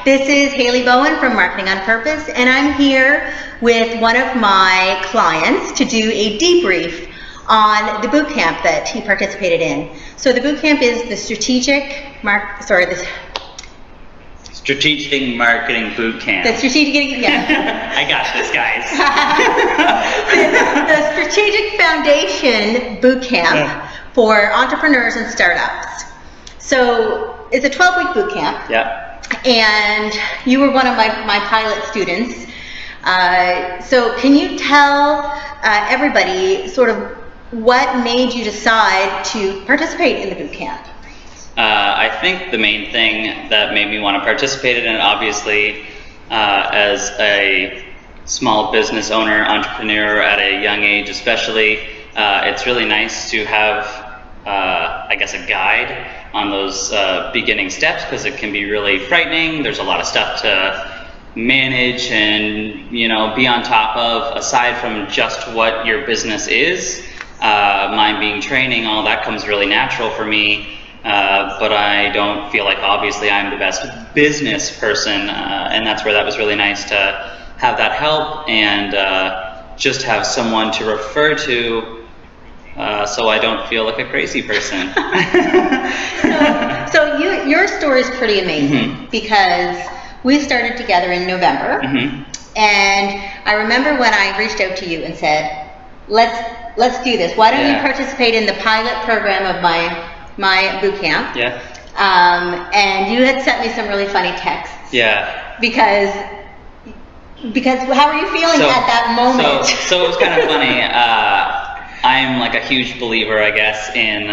this is Haley Bowen from Marketing on Purpose, and I'm here with one of my clients to do a debrief on the boot camp that he participated in. So the boot camp is the Strategic Marketing Boot Camp. The Strategic, yeah. I got this, guys. the Strategic Foundation Boot Camp for entrepreneurs and startups. So it's a 12-week boot camp. Yeah. And you were one of my pilot students. So can you tell everybody sort of what made you decide to participate in the boot camp? I think the main thing that made me want to participate in it, obviously, as a small business owner, entrepreneur at a young age especially, it's really nice to have, I guess, a guide on those beginning steps, because it can be really frightening. There's a lot of stuff to manage and, you know, be on top of, aside from just what your business is. Mine being training, all that comes really natural for me. But I don't feel like, obviously, I'm the best business person, and that's where that was really nice to have that help and just have someone to refer to, so I don't feel like a crazy person. So your story is pretty amazing, because we started together in November, and I remember when I reached out to you and said, let's do this. Why don't you participate in the pilot program of my boot camp? Yeah. And you had sent me some really funny texts. Yeah. Because how were you feeling at that moment? So it was kind of funny. I'm like a huge believer, I guess, in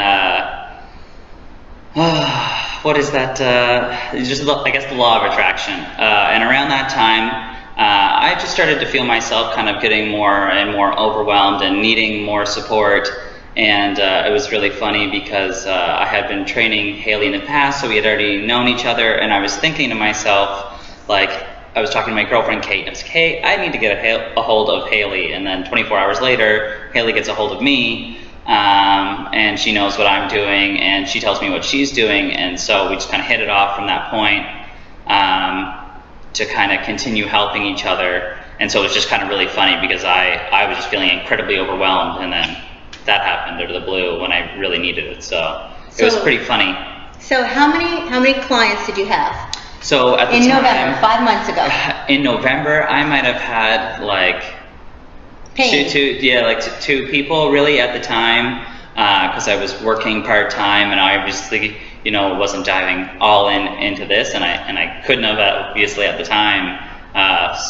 what is that? I guess the law of attraction. And around that time, I just started to feel myself kind of getting more and more overwhelmed and needing more support. And it was really funny because I had been training Haley in the past, so we had already known each other, and I was thinking to myself, like, I was talking to my girlfriend Kate, and I was like, hey, I need to get a hold of Haley. And then 24 hours later, Haley gets a hold of me, and she knows what I'm doing, and she tells me what she's doing, and so we just kind of hit it off from that point to kind of continue helping each other. And so it was just kind of really funny because I was just feeling incredibly overwhelmed, and then that happened out of the blue when I really needed it. So it was pretty funny. So how many clients did you have? So at the time, November, 5 months ago. In November, I might have had like two people really at the time, because I was working part-time, and I obviously, you know, wasn't diving all into this, and I couldn't have, obviously, at the time.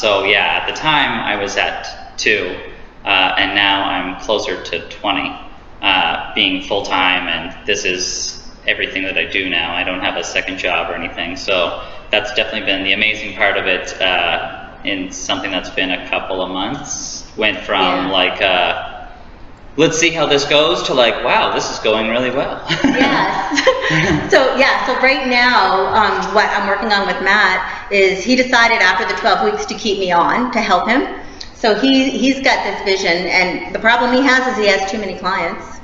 So yeah, at the time I was at 2. And now I'm closer to 20, being full-time, and this is everything that I do now. I don't have a second job or anything, so that's definitely been the amazing part of it, in something that's been a couple of months. Went from let's see how this goes, to like, wow, this is going really well. So right now, what I'm working on with Matt is he decided after the 12 weeks to keep me on to help him. So he's got this vision, and the problem he has is he has too many clients.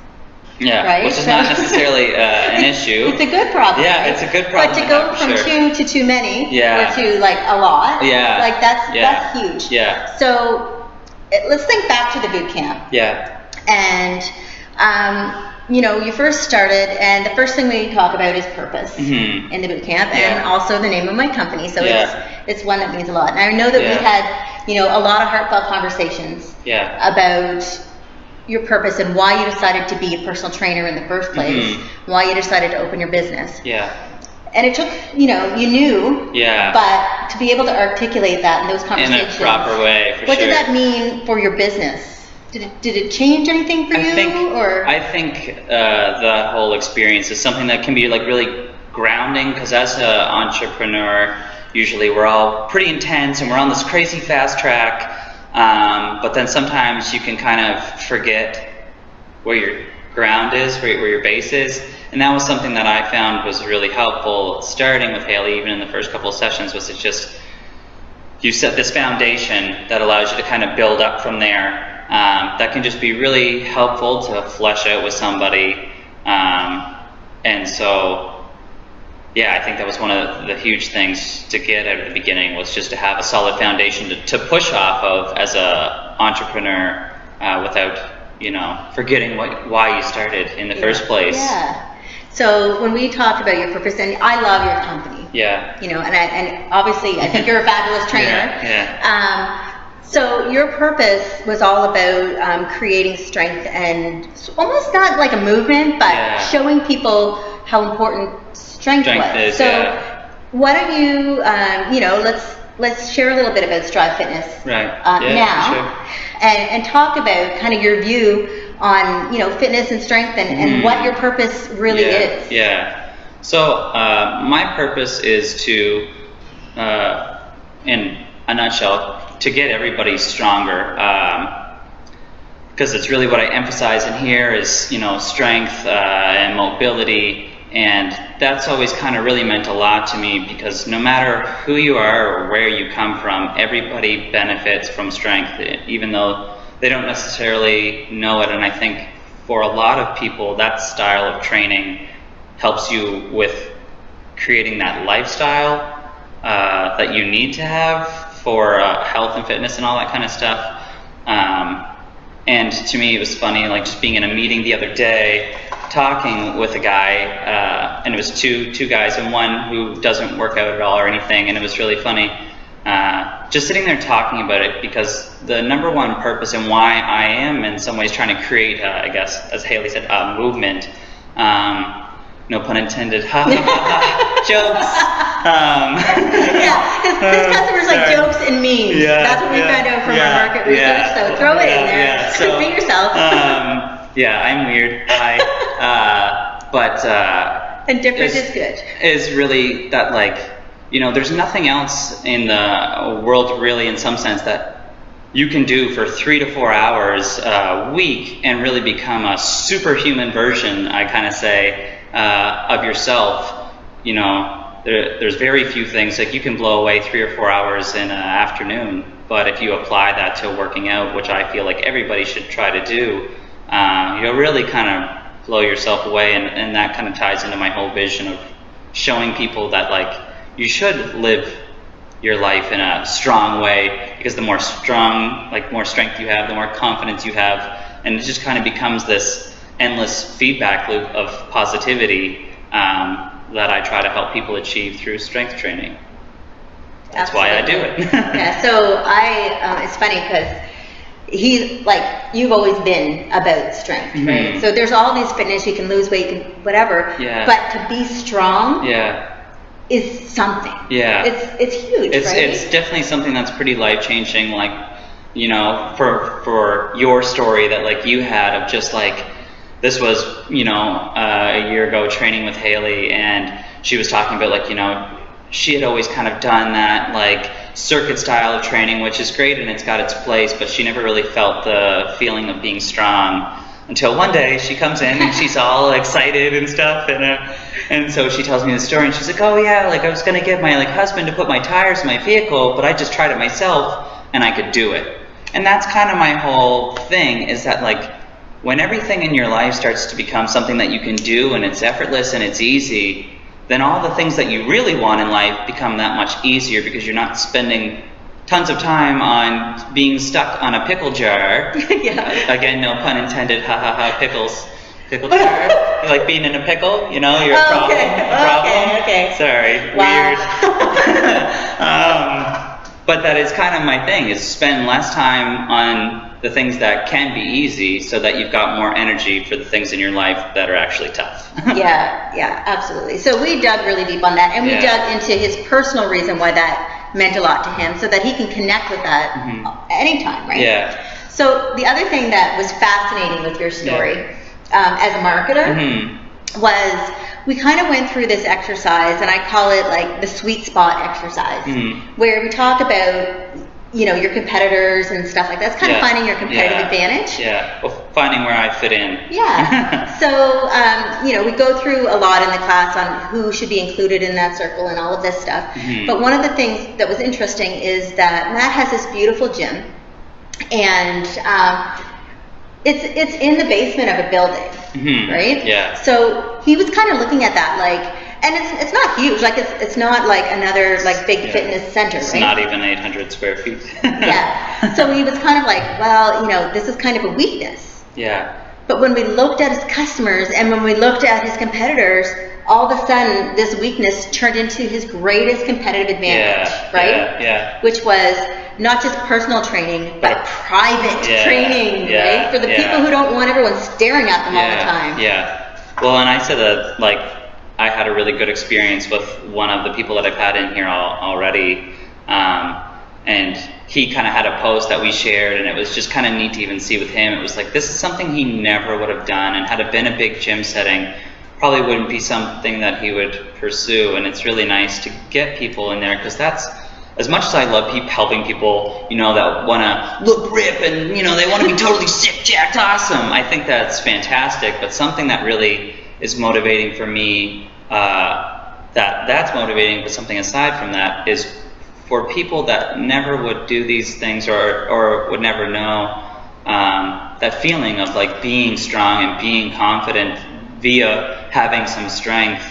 Yeah, right? Which is not necessarily an issue. It's a good problem. Yeah, right? It's a good problem. But to go from 2 to too many, or to like a lot, like that's huge. Yeah. So let's think back to the boot camp. Yeah. And you know, you first started, and the first thing we talk about is purpose in the boot camp, and also the name of my company. So it's one that means a lot. And I know that we had, you know, a lot of heartfelt conversations about your purpose and why you decided to be a personal trainer in the first place, why you decided to open your business. Yeah. And it took, you know, you knew, but to be able to articulate that in those conversations. In a proper way, for sure. What did that mean for your business? Did it change anything for you? I think the whole experience is something that can be like really grounding, because as an entrepreneur, usually we're all pretty intense and we're on this crazy fast track, but then sometimes you can kind of forget where your ground is, where your base is. And that was something that I found was really helpful starting with Haley, even in the first couple of sessions, was it just, you set this foundation that allows you to kind of build up from there. That can just be really helpful to flesh out with somebody. And so yeah, I think that was one of the huge things to get at the beginning, was just to have a solid foundation to push off of as a entrepreneur, without, you know, forgetting why you started in the first place. Yeah. So when we talked about your purpose, and I love your company. Yeah. You know, and obviously I think you're a fabulous trainer. So your purpose was all about creating strength, and almost not like a movement, but showing people how important strength was. Is, so why don't you, you know, let's share a little bit about Strive Fitness now, sure. and talk about kind of your view on, you know, fitness and strength, and what your purpose really is. Yeah. So my purpose is to, in a nutshell, to get everybody stronger, because it's really what I emphasize in here is, you know, strength and mobility, and that's always kind of really meant a lot to me, because no matter who you are or where you come from, everybody benefits from strength, even though they don't necessarily know it. And I think for a lot of people, that style of training helps you with creating that lifestyle that you need to have for health and fitness and all that kind of stuff. And to me, it was funny, like just being in a meeting the other day, talking with a guy, and it was two guys, and one who doesn't work out at all or anything, and it was really funny. Just sitting there talking about it, because the number one purpose and why I am in some ways trying to create, I guess, as Haley said, a movement, no pun intended, jokes. His customers like jokes and memes. That's what we found out from our market research, so throw it in there. Be yourself. I'm weird. And different is good. Is really that, like, you know, there's nothing else in the world really, in some sense, that you can do for 3 to 4 hours a week and really become a superhuman version, I kind of say, of yourself. You know, there's very few things, like you can blow away 3 or 4 hours in an afternoon, but if you apply that to working out, which I feel like everybody should try to do, you'll really kind of blow yourself away, and that kind of ties into my whole vision of showing people that, like, you should live your life in a strong way, because the more strength you have, the more confidence you have, and it just kind of becomes this endless feedback loop of positivity that I try to help people achieve through strength training. That's why I do it. So it's funny because you've always been about strength, right? So there's all these fitness, you can lose weight, you can whatever, but to be strong is something. It's huge, right? It's definitely something that's pretty life-changing, like, you know, for your story that, like, you had of just, like, this was, you know, a year ago training with Haley, and she was talking about, like, you know, she had always kind of done that, like, circuit style of training, which is great and it's got its place, but she never really felt the feeling of being strong until one day she comes in and she's all excited and stuff, and so she tells me the story, and she's like, oh yeah, like, I was going to get my, like, husband to put my tires in my vehicle, but I just tried it myself and I could do it. And that's kind of my whole thing, is that, like, when everything in your life starts to become something that you can do and it's effortless and it's easy, then all the things that you really want in life become that much easier, because you're not spending tons of time on being stuck on a pickle jar. Again, no pun intended, pickles. Pickle jar. Like being in a pickle, you know, you're a problem. Okay. Sorry, weird. But that is kind of my thing, is spend less time on the things that can be easy, so that you've got more energy for the things in your life that are actually tough. Yeah, absolutely. So we dug really deep on that, and we dug into his personal reason why that meant a lot to him, so that he can connect with that anytime, right? So the other thing that was fascinating with your story as a marketer was, we kind of went through this exercise, and I call it like the sweet spot exercise, where we talk about, you know, your competitors and stuff like that. It's kind of finding your competitive advantage. Well, finding where I fit in. So, you know, we go through a lot in the class on who should be included in that circle and all of this stuff. But one of the things that was interesting is that Matt has this beautiful gym, and it's in the basement of a building, right? So he was kind of looking at that, like, And it's not huge. Like it's not like another like big fitness center, it's right? not even 800 square feet. Yeah. So he was kind of like, well, you know, this is kind of a weakness. Yeah. But when we looked at his customers and when we looked at his competitors, all of a sudden this weakness turned into his greatest competitive advantage, right? Yeah. Which was not just personal training, but private training, right? For the people who don't want everyone staring at them all the time. Yeah. Well, and I said that, like, I had a really good experience with one of the people that I've had in here already. And he kind of had a post that we shared, and it was just kind of neat to even see with him. It was like, this is something he never would have done, and had it been a big gym setting, probably wouldn't be something that he would pursue. And it's really nice to get people in there, because that's, as much as I love helping people, you know, that want to look rip and, you know, they want to be totally sick, jacked, awesome. I think that's fantastic, but something that really is motivating for me, that's motivating, but something aside from that is for people that never would do these things or would never know, that feeling of like being strong and being confident via having some strength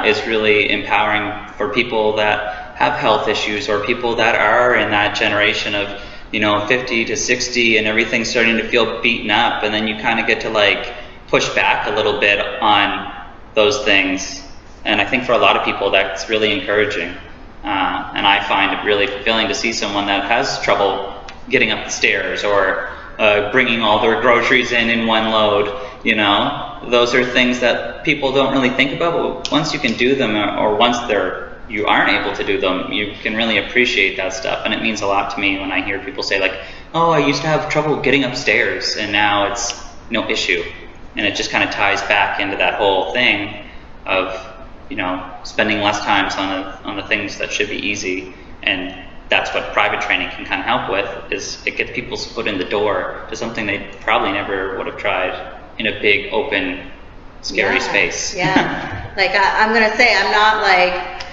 is really empowering for people that have health issues or people that are in that generation of, you know, 50 to 60 and everything's starting to feel beaten up, and then you kind of get to like push back a little bit on those things. And I think for a lot of people that's really encouraging. And I find it really fulfilling to see someone that has trouble getting up the stairs or bringing all their groceries in one load. You know, those are things that people don't really think about, but once you can do them, or once you aren't able to do them, you can really appreciate that stuff. And it means a lot to me when I hear people say like, oh, I used to have trouble getting upstairs and now it's no issue. And it just kind of ties back into that whole thing of, you know, spending less time on the things that should be easy. And that's what private training can kind of help with, is it gets people's foot in the door to something they probably never would have tried in a big, open, scary space. Yeah. Like I'm going to say, I'm not like,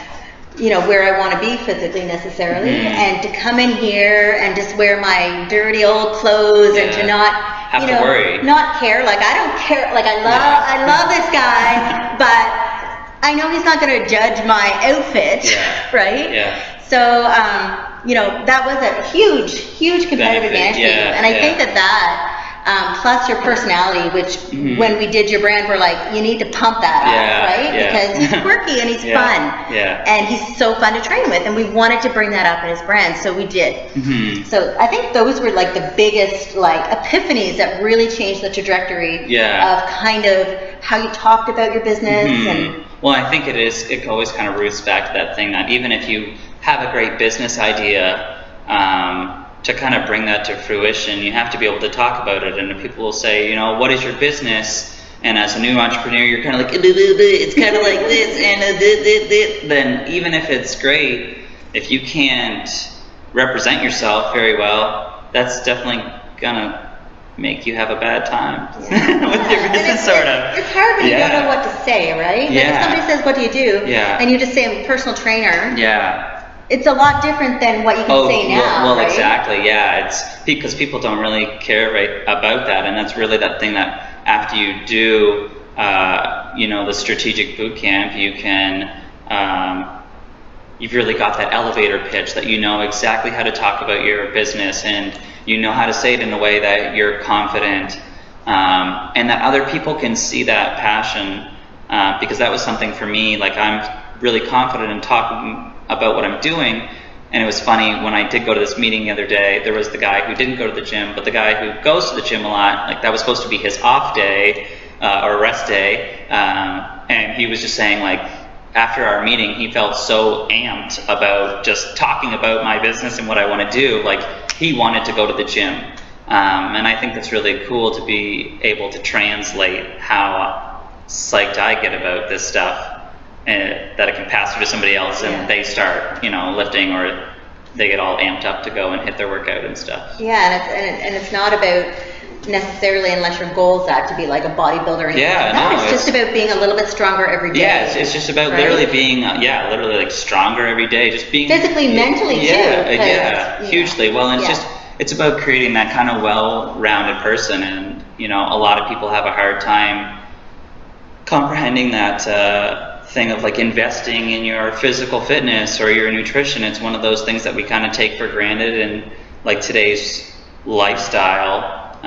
you know, where I want to be physically necessarily. And to come in here and just wear my dirty old clothes and to not have to worry. Not care. Like I don't care. Like I love this guy, but I know he's not going to judge my outfit, right? Yeah. So, you know, that was a huge competitive advantage to you. And I think that plus your personality, which when we did your brand, we're like, you need to pump that up, right? Because he's quirky and he's fun. And he's so fun to train with. And we wanted to bring that up in his brand, so we did. So I think those were like the biggest like epiphanies that really changed the trajectory of kind of how you talked about your business. And well, I think it always kind of roots back to that thing that even if you have a great business idea, to kind of bring that to fruition, you have to be able to talk about it. And if people will say, you know, what is your business? And as a new entrepreneur, you're kind of like, it's kind of like this, and then even if it's great, if you can't represent yourself very well, that's definitely gonna make you have a bad time with your business, sort of. It's hard when you don't know what to say, right? Like if somebody says, what do you do? And you just say, I'm a personal trainer. It's a lot different than what you can say now, well, right? Exactly, it's because people don't really care about that, and that's really that thing that after you do, you know, the strategic boot camp, you can, you've really got that elevator pitch that you know exactly how to talk about your business, and you know how to say it in a way that you're confident, and that other people can see that passion, because that was something for me, like I'm really confident in talking about what I'm doing. And it was funny, when I did go to this meeting the other day, there was the guy who didn't go to the gym, but the guy who goes to the gym a lot, like that was supposed to be his off day, or rest day, and he was just saying like, after our meeting, he felt so amped about just talking about my business and what I want to do, like he wanted to go to the gym. And I think that's really cool to be able to translate how psyched I get about this stuff, and that it can pass through to somebody else, and they start, you know, lifting, or they get all amped up to go and hit their workout and stuff. And it's not about necessarily, unless your goal is that to be like a bodybuilder or anything like that. It's just about being a little bit stronger every day. Yeah, it's just about literally being, literally like stronger every day, just being physically, mentally too. Hugely. Well, and it's about creating that kind of well-rounded person, and you know, a lot of people have a hard time comprehending that thing of like investing in your physical fitness or your nutrition. It's one of those things that we kind of take for granted in like today's lifestyle.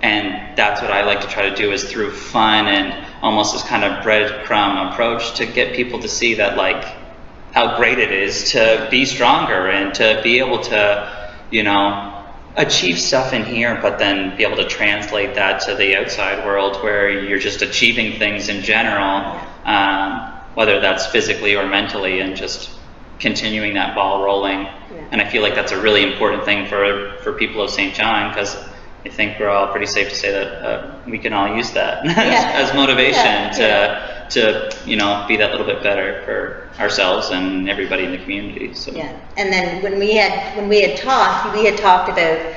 And that's what I like to try to do, is through fun and almost this kind of breadcrumb approach to get people to see that like how great it is to be stronger and to be able to, you know, achieve stuff in here, but then be able to translate that to the outside world where you're just achieving things in general, whether that's physically or mentally, and just continuing that ball rolling. Yeah. And I feel like that's a really important thing for people of St. John, because I think we're all pretty safe to say that we can all use that as motivation to you know, be that little bit better for ourselves and everybody in the community. So. Yeah, and then when we had talked about,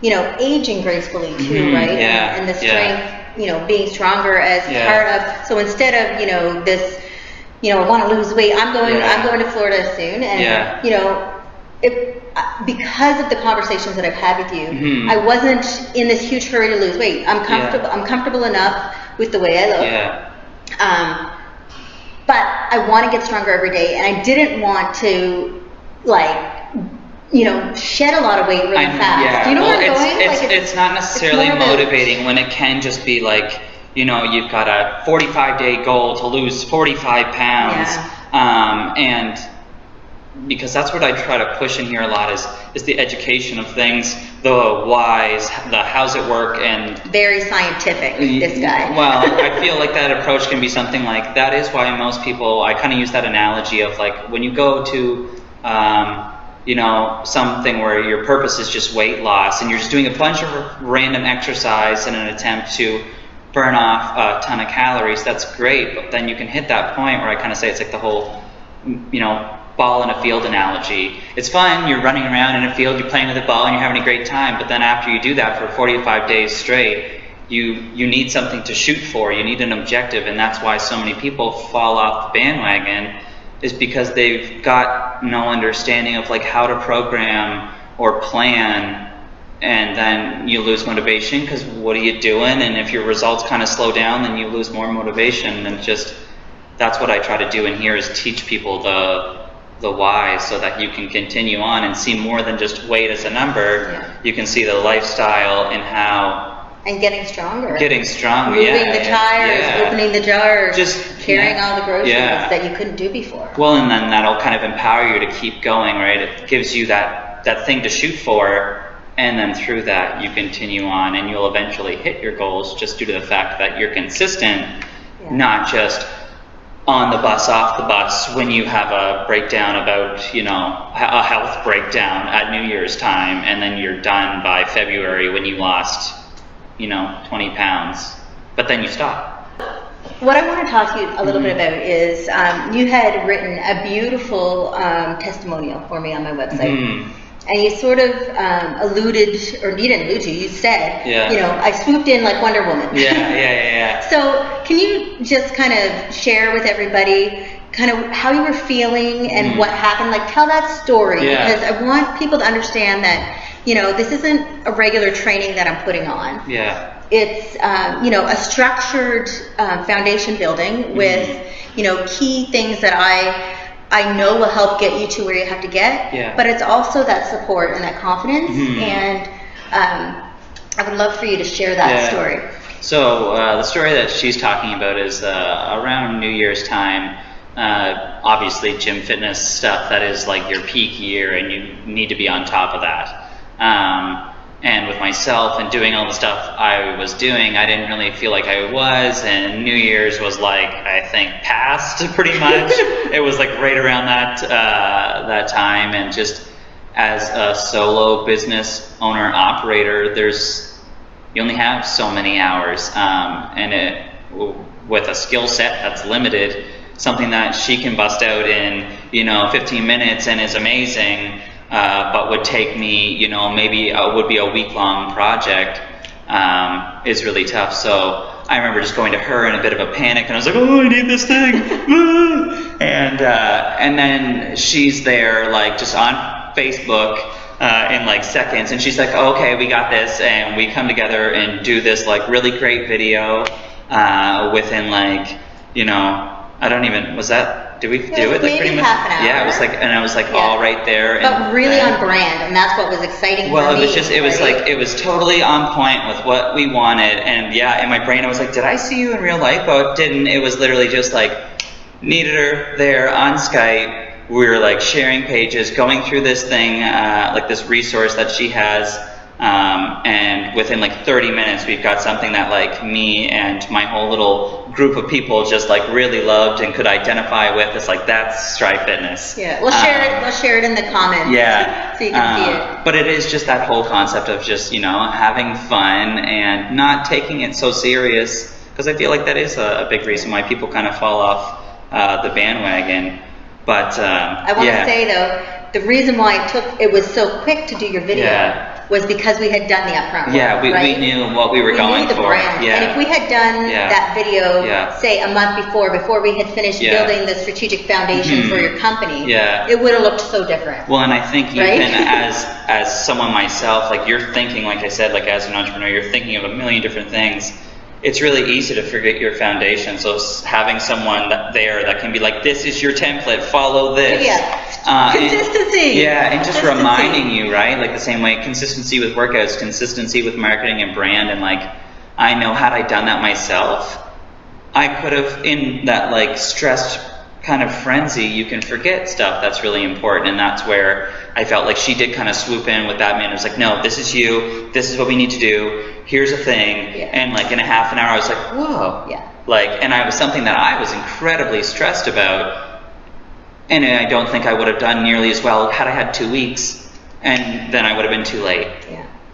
you know, aging gracefully too, right? Yeah. And the strength, you know, being stronger as part of. So instead of, you know, this, you know, I want to lose weight. I'm going to Florida soon, and you know. Because of the conversations that I've had with you, I wasn't in this huge hurry to lose weight. I'm comfortable. I'm comfortable enough with the way I look. But I want to get stronger every day, and I didn't want to, like, you know, shed a lot of weight really fast. Do you know where I'm going? It's not necessarily motivating when it can just be like, you know, you've got a 45-day goal to lose 45 pounds, and because that's what I try to push in here a lot is the education of things, the whys, the how's it work, and very scientific, this guy. Well, I feel like that approach can be something like, that is why most people, I kind of use that analogy of like when you go to you know, something where your purpose is just weight loss and you're just doing a bunch of random exercise in an attempt to burn off a ton of calories, that's great, but then you can hit that point where I kind of say it's like the whole, you know, ball in a field analogy. It's fun, you're running around in a field, you're playing with the ball and you're having a great time, but then after you do that for 45 days straight, you need something to shoot for, you need an objective, and that's why so many people fall off the bandwagon, is because they've got no understanding of like how to program or plan, and then you lose motivation because what are you doing, and if your results kind of slow down, then you lose more motivation. And just, that's what I try to do in here, is teach people the why, so that you can continue on and see more than just weight as a number. You can see the lifestyle and how. And getting stronger. Moving the tires, opening the jars, just carrying all the groceries that you couldn't do before. Well, and then that'll kind of empower you to keep going, right? It gives you that thing to shoot for, and then through that you continue on, and you'll eventually hit your goals just due to the fact that you're consistent, not just on the bus, off the bus, when you have a breakdown about, you know, a health breakdown at New Year's time, and then you're done by February when you lost, you know, 20 pounds, but then you stop. What I want to talk to you a little bit about is, you had written a beautiful testimonial for me on my website. And you sort of alluded, or you didn't allude to, you said, you know, I swooped in like Wonder Woman. So can you just kind of share with everybody kind of how you were feeling and what happened? Like, tell that story, because I want people to understand that, you know, this isn't a regular training that I'm putting on. It's, you know, a structured foundation building with, you know, key things that I know will help get you to where you have to get, but it's also that support and that confidence, and I would love for you to share that story. So the story that she's talking about is around New Year's time, obviously gym fitness stuff, that is like your peak year and you need to be on top of that. And with myself and doing all the stuff I was doing, I didn't really feel like I was, and New Year's was like, I think, past pretty much. It was like right around that time, and just as a solo business owner operator, you only have so many hours, and with a skill set that's limited, something that she can bust out in, you know, 15 minutes and is amazing, but would take me, you know, maybe would be a week-long project, is really tough. So I remember just going to her in a bit of a panic, and I was like, oh, I need this thing. And then she's there, like, just on Facebook in like seconds, and she's like, oh, okay, we got this, and we come together and do this like really great video within like, you know, I don't even, was that, did we do it? Like maybe pretty much? half an hour. Yeah, it was like, and I was like all right there. But really on brand, and that's what was exciting for me. Well, it was just, it was like, it was totally on point with what we wanted. And yeah, in my brain I was like, did I see you in real life? Oh, it didn't. It was literally just like, needed her there on Skype. We were like sharing pages, going through this thing, like this resource that she has. And within like 30 minutes, we've got something that like me and my whole little group of people just like really loved and could identify with. It's like, that's Strive Fitness. Yeah, we'll share it. We'll share it in the comments. Yeah, so you can see it. But it is just that whole concept of just, you know, having fun and not taking it so serious, because I feel like that is a big reason why people kind of fall off the bandwagon. But I want to say though, the reason why it was so quick to do your video was because we had done the upfront work. Yeah, we knew what we were going knew the for. Brand. Yeah. And if we had done that video, say a month before we had finished building the strategic foundation for your company, it would have looked so different. Well, and I think even as someone myself, like you're thinking, like I said, like as an entrepreneur, you're thinking of a million different things. It's really easy to forget your foundation. So having someone there that can be like, this is your template, follow this. Consistency. And just reminding you, right? Like the same way, consistency with workouts, consistency with marketing and brand. And like, I know had I done that myself, I could have, in that like stressed kind of frenzy, you can forget stuff that's really important. And that's where I felt like she did kind of swoop in with that man. It was like, no, this is you. This is what we need to do. Here's a thing. And like in a half an hour, I was like, whoa. Like, and I was something that I was incredibly stressed about. And I don't think I would have done nearly as well had I had 2 weeks. And then I would have been too late.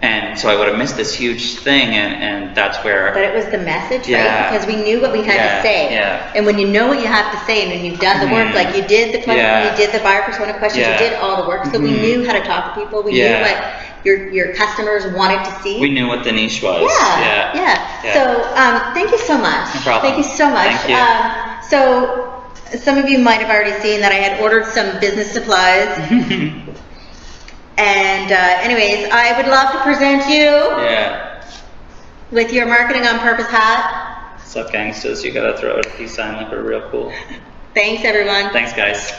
And so I would have missed this huge thing, and that's where... But it was the message, right? Because we knew what we had to say. And when you know what you have to say, and when you've done the work, like you did the question, you did the buyer persona questions, you did all the work, so we knew how to talk to people, we knew what your customers wanted to see. We knew what the niche was. So thank you so much. No problem. Thank you so much. Thank you. So some of you might have already seen that I had ordered some business supplies. And anyways, I would love to present you with your Marketing on Purpose hat. What's up, gangsters? You gotta throw a peace sign like we're real cool. Thanks, everyone. Thanks, guys.